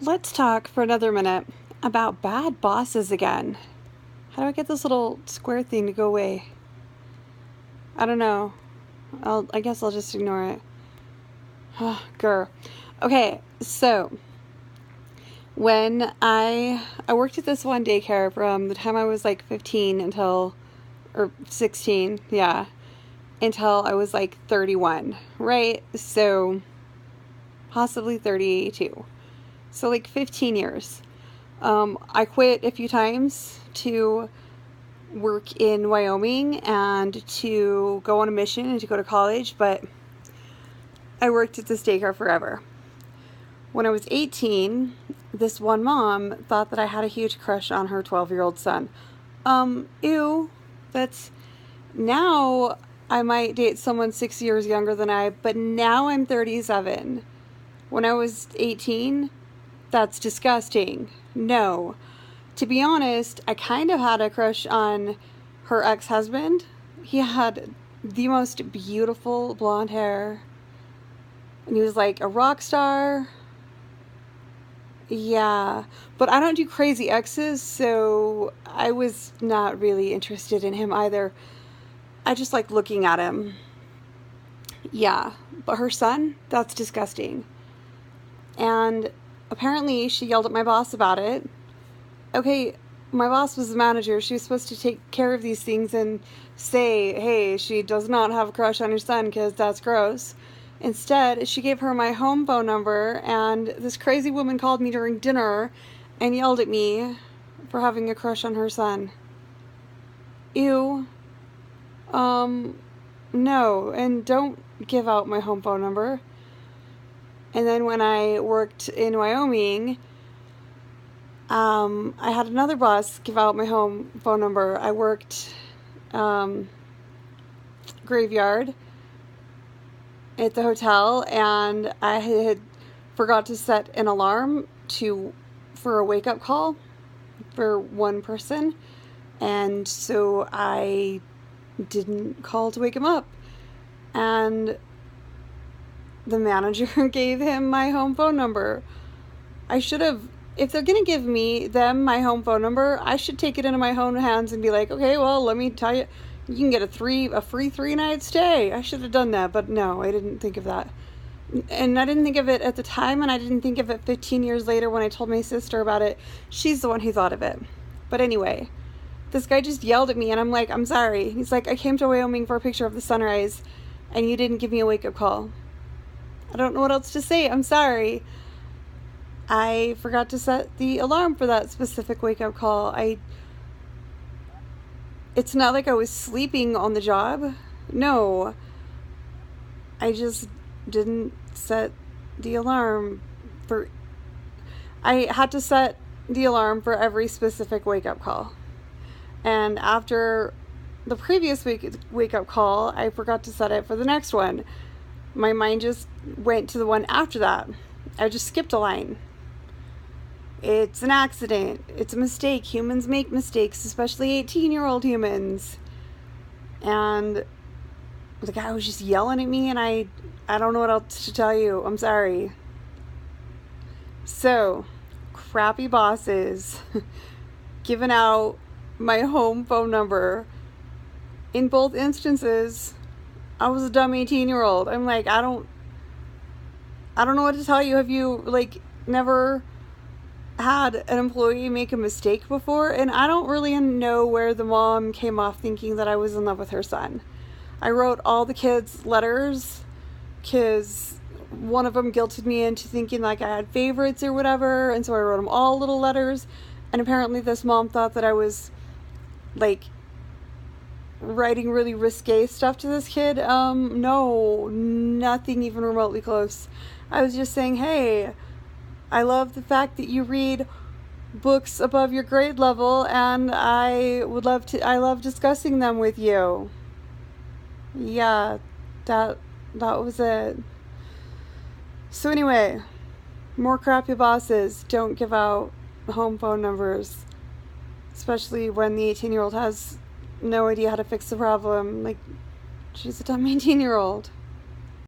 Let's talk for another minute about bad bosses again. How do I get this little square thing to go away? I don't know. I guess I'll just ignore it. Grr. Okay, so when I worked at this one daycare from the time I was like 15 or 16, yeah, until I was like 31, right? So possibly 32. So like 15 years. I quit a few times to work in Wyoming and to go on a mission and to go to college, but I worked at this daycare forever. When I was 18, this one mom thought that I had a huge crush on her 12-year-old son. Ew, that's now I might date someone 6 years younger than but now I'm 37. When I was 18, that's disgusting. No. To be honest, I kind of had a crush on her ex-husband. He had the most beautiful blonde hair. And he was like a rock star. Yeah. But I don't do crazy exes, so I was not really interested in him either. I just like looking at him. Yeah. But her son? That's disgusting. And apparently she yelled at my boss about it. Okay, my boss was the manager. She was supposed to take care of these things and say, hey, she does not have a crush on her son because that's gross. Instead, she gave her my home phone number, and this crazy woman called me during dinner and yelled at me for having a crush on her son. Ew. No, and don't give out my home phone number. And then when I worked in Wyoming, I had another boss give out my home phone number. I worked graveyard at the hotel, and I had forgot to set an alarm for a wake-up call for one person, and so I didn't call to wake him up. And the manager gave him my home phone number. I should have, if they're going to give them my home phone number, I should take it into my own hands and be like, okay, well, let me tell you, you can get a free 3-night stay. I should have done that, but no, I didn't think of that. And I didn't think of it at the time, and I didn't think of it 15 years later when I told my sister about it. She's the one who thought of it. But anyway, this guy just yelled at me, and I'm like, I'm sorry. He's like, I came to Wyoming for a picture of the sunrise, and you didn't give me a wake-up call. I don't know what else to say. I'm sorry. I forgot to set the alarm for that specific wake-up call. It's not like I was sleeping on the job. No. I just didn't set the alarm I had to set the alarm for every specific wake-up call. And after the previous wake-up call, I forgot to set it for the next one. My mind just went to the one after that. I just skipped a line. It's an accident. It's a mistake. Humans make mistakes, especially 18-year-old humans. And the guy was just yelling at me, and I don't know what else to tell you. I'm sorry. So, crappy bosses giving out my home phone number. In both instances, I was a dumb 18-year-old. I'm like, I don't know what to tell you. Have you, never had an employee make a mistake before? And I don't really know where the mom came off thinking that I was in love with her son. I wrote all the kids letters because one of them guilted me into thinking like I had favorites or whatever, and so I wrote them all little letters. And apparently this mom thought that I was writing really risque stuff to this kid. No, nothing even remotely close. I was just saying, hey, I love the fact that you read books above your grade level, and I love discussing them with you. Yeah, that was it. So anyway, more crappy bosses. Don't give out home phone numbers, especially when the 18-year-old has no idea how to fix the problem. She's a dumb 18-year-old.